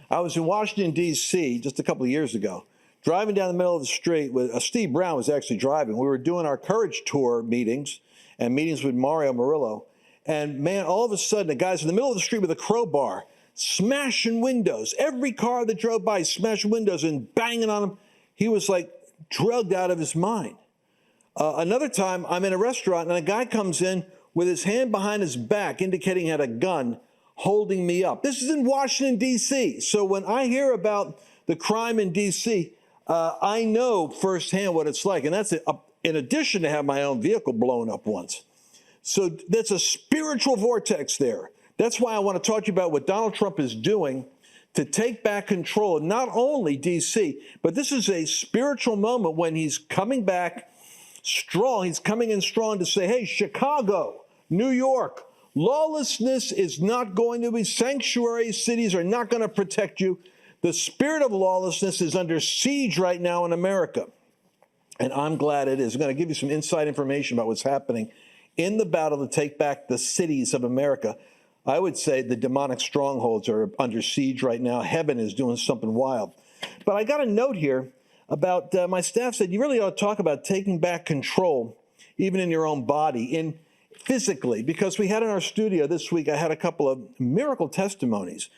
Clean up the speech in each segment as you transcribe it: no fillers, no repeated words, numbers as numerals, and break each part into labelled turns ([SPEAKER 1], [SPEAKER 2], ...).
[SPEAKER 1] I was in Washington, D.C. just a couple of years ago, driving down the middle of the street with Steve Brown was actually driving. We were doing our Courage Tour meetings and meetings with Mario Murillo. And man, all of a sudden, the guy's in the middle of the street with a crowbar, smashing windows. Every car that drove by, smashing windows and banging on them. He was like drugged out of his mind. Another time, I'm in a restaurant and a guy comes in with his hand behind his back, indicating he had a gun, holding me up. This is in Washington, D.C. So when I hear about the crime in D.C., I know firsthand what it's like. And that's in addition to have my own vehicle blown up once. So that's a spiritual vortex there. That's why I want to talk to you about what Donald Trump is doing to take back control of not only D.C., but this is a spiritual moment when he's coming back strong. He's coming in strong to say, hey, Chicago, New York, lawlessness is not going to be, sanctuary cities are not going to protect you. The spirit of lawlessness is under siege right now in America. And I'm glad it is. I'm going to give you some inside information about what's happening in the battle to take back the cities of America. I would say the demonic strongholds are under siege right now. Heaven is doing something wild. But I got a note here about my staff said you really ought to talk about taking back control, even in your own body, physically, because we had in our studio this week, I had a couple of miracle testimonies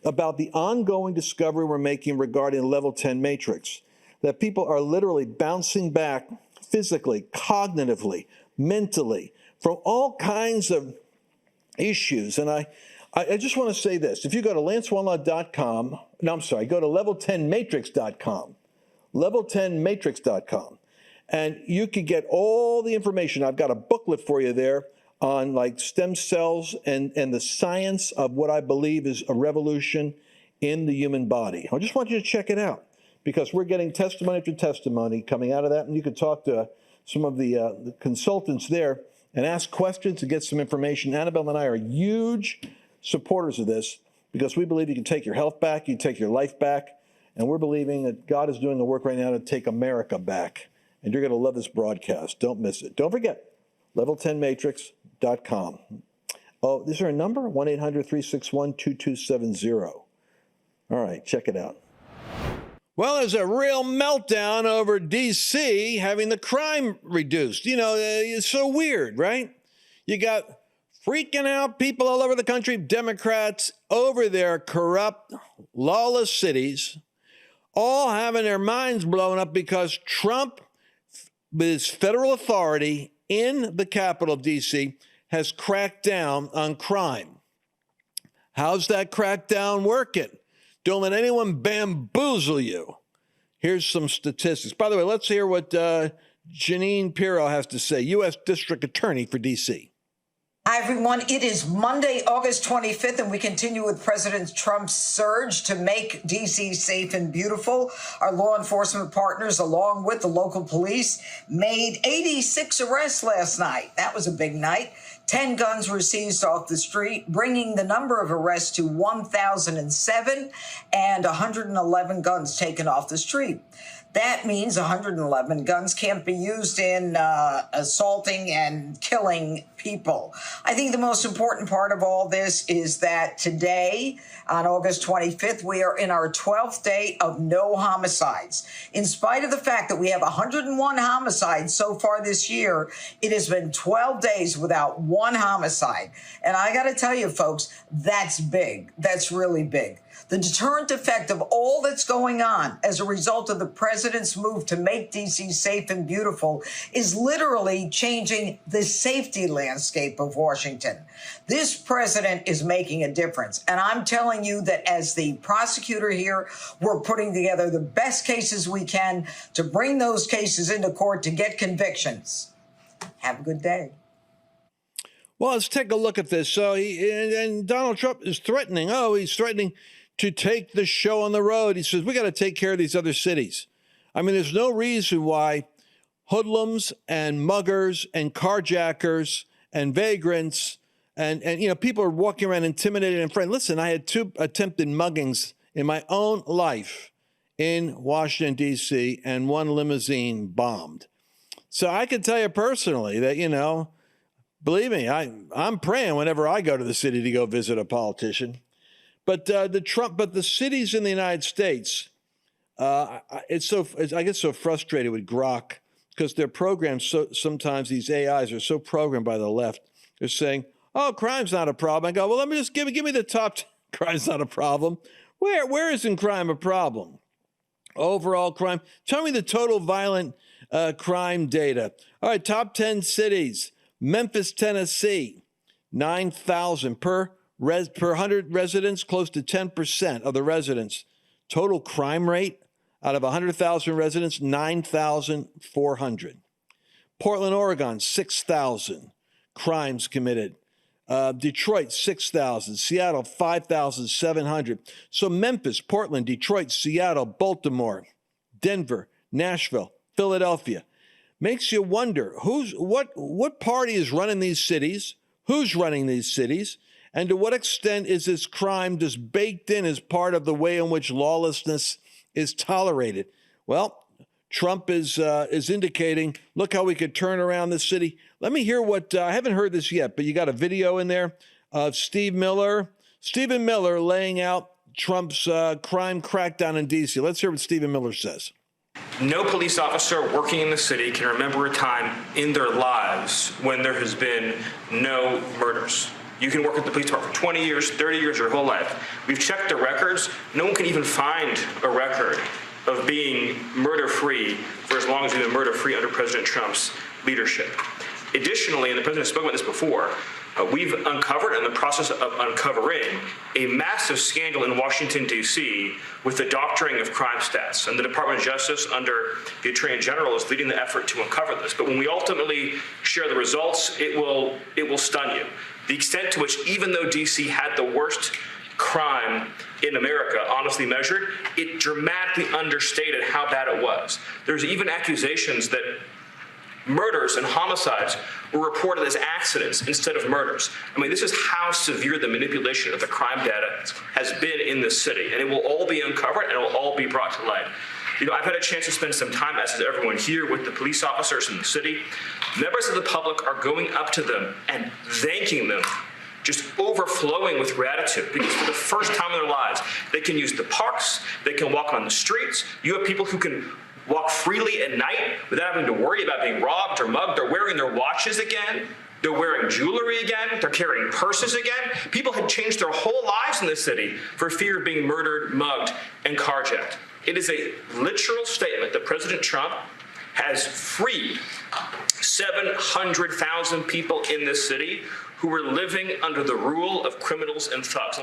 [SPEAKER 1] about the ongoing discovery we're making regarding the level 10 matrix, that people are literally bouncing back physically, cognitively, mentally, from all kinds of issues. And I just want to say this. If you go to lancewallnau.com, go to level10matrix.com, level10matrix.com, and you can get all the information. I've got a booklet for you there on like stem cells and the science of what I believe is a revolution in the human body. I just want you to check it out because we're getting testimony after testimony coming out of that. And you can talk to some of the consultants there and ask questions and get some information. Annabelle and I are huge supporters of this because we believe you can take your health back, you can take your life back, and we're believing that God is doing the work right now to take America back. And you're going to love this broadcast. Don't miss it. Don't forget, level10matrix.com. Oh, is there a number? 1-800-361-2270. All right, check it out. Well, there's a real meltdown over D.C. having the crime reduced. You know, it's so weird, right? You got freaking out people all over the country, Democrats over their corrupt, lawless cities, all having their minds blown up because Trump, with his federal authority in the capital of D.C., has cracked down on crime. How's that crackdown working? Don't let anyone bamboozle you. Here's some statistics. By the way, let's hear what Janine Pirro has to say, U.S. District Attorney for D.C.
[SPEAKER 2] Hi, everyone. It is Monday, August 25th, and we continue with President Trump's surge to make D.C. safe and beautiful. Our law enforcement partners, along with the local police, made 86 arrests last night. That was a big night. 10 guns were seized off the street, bringing the number of arrests to 1,007 and 111 guns taken off the street. That means 111 guns can't be used in assaulting and killing people. I think the most important part of all this is that today, on August 25th, we are in our 12th day of no homicides. In spite of the fact that we have 101 homicides so far this year, it has been 12 days without one homicide. And I got to tell you, folks, that's big. That's really big. The deterrent effect of all that's going on as a result of the president's move to make D.C. safe and beautiful is literally changing the safety landscape of Washington. This president is making a difference. And I'm telling you that as the prosecutor here, we're putting together the best cases we can to bring those cases into court to get convictions. Have a good day.
[SPEAKER 1] Well, let's take a look at this. So and Donald Trump is threatening. He's threatening to take the show on the road. He says, we got to take care of these other cities. I mean, there's no reason why hoodlums and muggers and carjackers and vagrants and people are walking around intimidated and frightened. Listen, I had 2 attempted muggings in my own life in Washington, D.C., and 1 limousine bombed. So I can tell you personally that, believe me, I'm praying whenever I go to the city to go visit a politician. But the cities in the United States, I get so frustrated with Grok because their programs, sometimes these AIs are so programmed by the left. They're saying, "Oh, crime's not a problem." I go, "Well, let me just give me the top 10. Crime's not a problem. Where isn't crime a problem? Overall crime. Tell me the total violent crime data. All right, top 10 cities. Memphis, Tennessee, 9,000 per 100 residents, close to 10% of the residents. Total crime rate out of 100,000 residents, 9,400. Portland, Oregon, 6,000 crimes committed. Detroit, 6,000. Seattle, 5,700. So Memphis, Portland, Detroit, Seattle, Baltimore, Denver, Nashville, Philadelphia. Makes you wonder what party is running these cities, who's running these cities, and to what extent is this crime just baked in as part of the way in which lawlessness is tolerated? Well, Trump is indicating, look how we could turn around this city. Let me hear what, I haven't heard this yet, but you got a video in there of Stephen Miller laying out Trump's crime crackdown in D.C. Let's hear what Stephen Miller says.
[SPEAKER 3] No police officer working in the city can remember a time in their lives when there has been no murders. You can work at the police department for 20 years, 30 years, your whole life. We've checked the records. No one can even find a record of being murder-free for as long as we've been murder-free under President Trump's leadership. Additionally, and the president spoke about this before, we've uncovered, in the process of uncovering, a massive scandal in Washington, D.C. with the doctoring of crime stats. And the Department of Justice, under the Attorney General, is leading the effort to uncover this. But when we ultimately share the results, it will stun you. The extent to which, even though D.C. had the worst crime in America, honestly measured, it dramatically understated how bad it was. There's even accusations that murders and homicides were reported as accidents instead of murders. I mean, this is how severe the manipulation of the crime data has been in this city, and it will all be uncovered and it will all be brought to light. You know, I've had a chance to spend some time, as has everyone here, with the police officers in the city. Members of the public are going up to them and thanking them, just overflowing with gratitude, because for the first time in their lives, they can use the parks, they can walk on the streets. You have people who can walk freely at night without having to worry about being robbed or mugged. They're wearing their watches again. They're wearing jewelry again. They're carrying purses again. People had changed their whole lives in this city for fear of being murdered, mugged, and carjacked. It is a literal statement that President Trump has freed 700,000 people in this city who were living under the rule of criminals and thugs.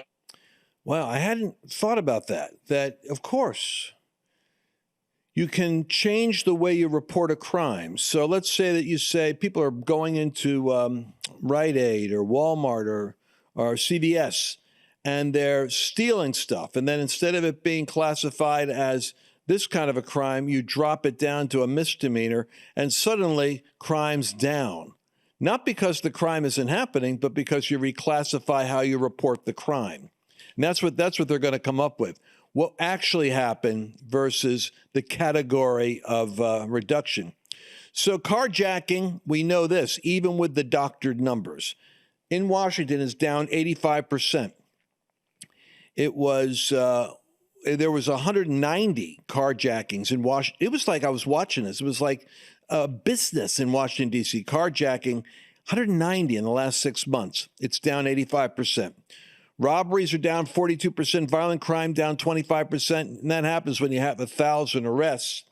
[SPEAKER 1] Wow, I hadn't thought about that. That, of course, you can change the way you report a crime. So let's say that you say people are going into Rite Aid or Walmart or CVS, and they're stealing stuff. And then instead of it being classified as this kind of a crime, you drop it down to a misdemeanor, and suddenly crime's down. Not because the crime isn't happening, but because you reclassify how you report the crime. And that's what they're going to come up with. What actually happened versus the category of reduction. So carjacking, we know this, even with the doctored numbers. In Washington, is down 85%. It was, there was 190 carjackings in Washington. It was like, I was watching this. It was like a business in Washington, D.C. Carjacking, 190 in the last 6 months. It's down 85%. Robberies are down 42%, violent crime down 25%, and that happens when you have 1,000 arrests.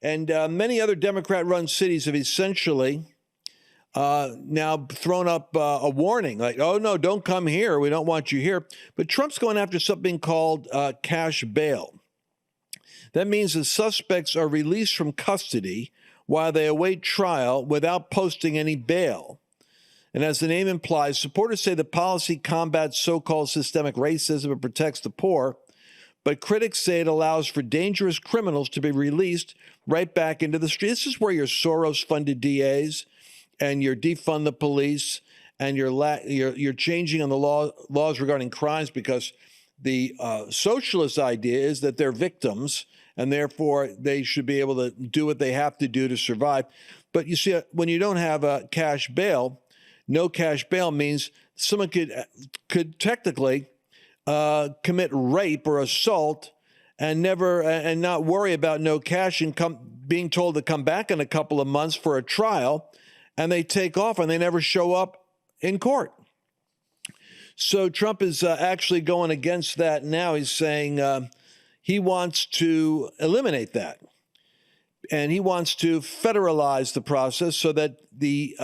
[SPEAKER 1] And many other Democrat-run cities have essentially now thrown up a warning, like, oh, no, don't come here. We don't want you here. But Trump's going after something called cash bail. That means the suspects are released from custody while they await trial without posting any bail. And as the name implies, supporters say the policy combats so-called systemic racism and protects the poor, but critics say it allows for dangerous criminals to be released right back into the street. This is where your Soros-funded DAs and your defund the police and you're changing on the laws regarding crimes, because the socialist idea is that they're victims and therefore they should be able to do what they have to do to survive. But you see, when you don't have a cash bail, no cash bail means someone could technically commit rape or assault and not worry about no cash and being told to come back in a couple of months for a trial, and they take off and they never show up in court. So Trump is actually going against that now. He's saying he wants to eliminate that. And he wants to federalize the process so that the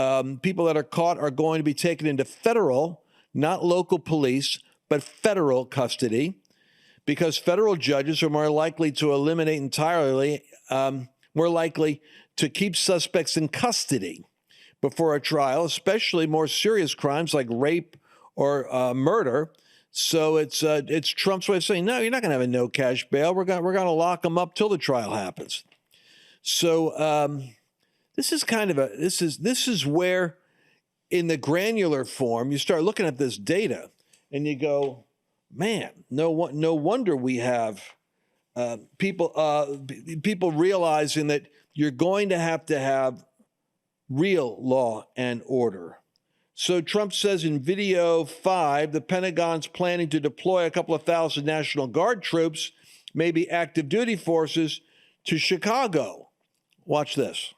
[SPEAKER 1] people that are caught are going to be taken into federal, not local police, but federal custody, because federal judges are more likely to eliminate entirely, more likely to keep suspects in custody before a trial, especially more serious crimes like rape or murder. So it's Trump's way of saying, no, you're not going to have a no cash bail. We're going to lock them up till the trial happens. So this is kind of this is where, in the granular form, you start looking at this data and you go, man, no wonder we have people realizing that you're going to have real law and order. So Trump says in video 5, the Pentagon's planning to deploy a couple of thousand National Guard troops, maybe active duty forces, to Chicago. Watch this.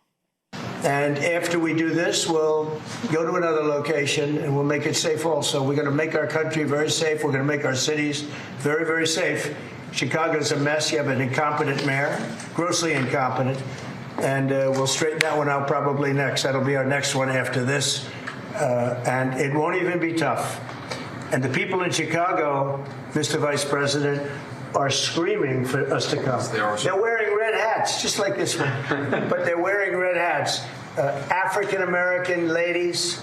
[SPEAKER 4] And after we do this, we'll go to another location and we'll make it safe also. We're going to make our country very safe. We're going to make our cities very, very safe. Chicago's a mess. You have an incompetent mayor, grossly incompetent. And we'll straighten that one out probably next. That'll be our next one after this. And it won't even be tough. And the people in Chicago, Mr. Vice President, are screaming for us to come. They're wearing red hats, just like this one. But they're wearing red hats. African-American ladies,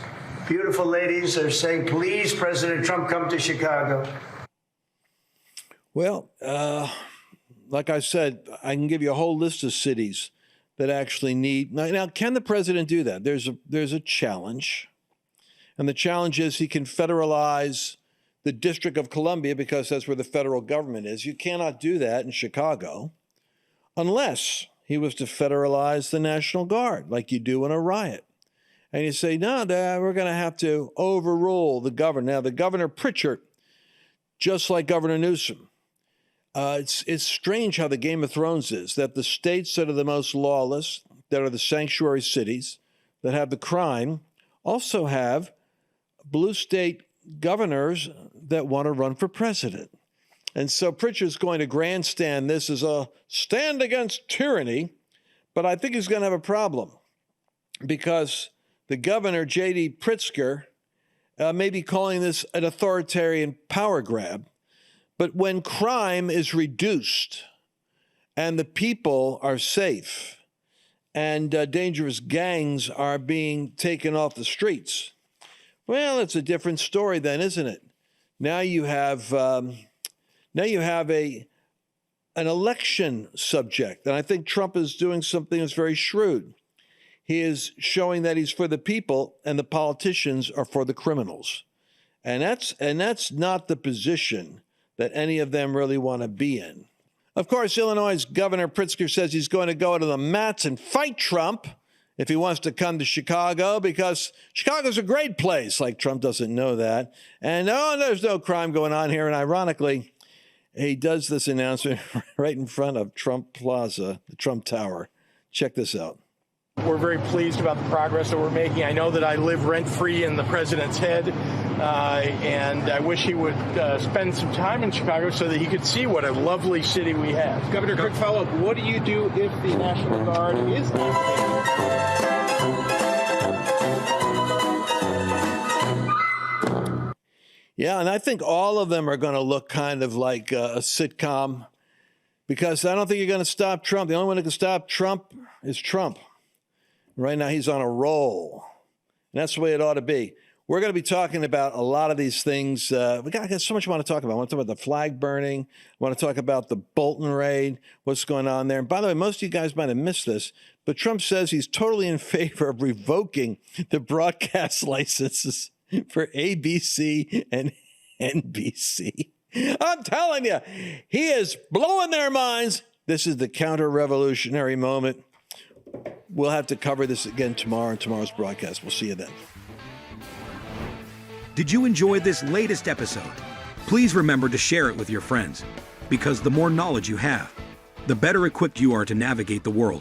[SPEAKER 4] beautiful ladies, are saying, please, President Trump, come to Chicago.
[SPEAKER 1] Well, like I said, I can give you a whole list of cities that actually need. Now, can the president do that? There's a challenge. And the challenge is he can federalize the District of Columbia because that's where the federal government is. You cannot do that in Chicago unless he was to federalize the National Guard like you do in a riot. And you say, no, we're going to have to overrule the governor. Now, the Governor Pritchard, just like Governor Newsom, it's strange how the Game of Thrones is, that the states that are the most lawless, that are the sanctuary cities, that have the crime, also have blue state governors that want to run for president. And so Pritchard's going to grandstand this as a stand against tyranny, but I think he's going to have a problem because the governor, J.D. Pritzker, may be calling this an authoritarian power grab. But when crime is reduced and the people are safe and dangerous gangs are being taken off the streets, well, it's a different story then, isn't it? Now you have an election subject, and I think Trump is doing something that's very shrewd. He is showing that he's for the people, and the politicians are for the criminals, and that's not the position that any of them really want to be in. Of course, Illinois' Governor Pritzker says he's going to go to the mats and fight Trump if he wants to come to Chicago, because Chicago's a great place. Like Trump doesn't know that. And there's no crime going on here. And ironically, he does this announcement right in front of Trump Plaza, the Trump Tower. Check this out.
[SPEAKER 5] We're very pleased about the progress that we're making. I know that I live rent-free in the president's head, and I wish he would spend some time in Chicago so that he could see what a lovely city we have.
[SPEAKER 6] Governor, quick follow-up. What do you do if the National Guard is activated?
[SPEAKER 1] Yeah, and I think all of them are going to look kind of like a sitcom, because I don't think you're going to stop Trump. The only one that can stop Trump is Trump. Right now, he's on a roll. And that's the way it ought to be. We're going to be talking about a lot of these things. We got so much I want to talk about. I want to talk about the flag burning. I want to talk about the Bolton raid, what's going on there. And by the way, most of you guys might have missed this, but Trump says he's totally in favor of revoking the broadcast licenses for ABC and NBC. I'm telling you, he is blowing their minds. This is the counter-revolutionary moment. We'll have to cover this again tomorrow in tomorrow's broadcast. We'll see you then.
[SPEAKER 7] Did you enjoy this latest episode? Please remember to share it with your friends, because the more knowledge you have, the better equipped you are to navigate the world.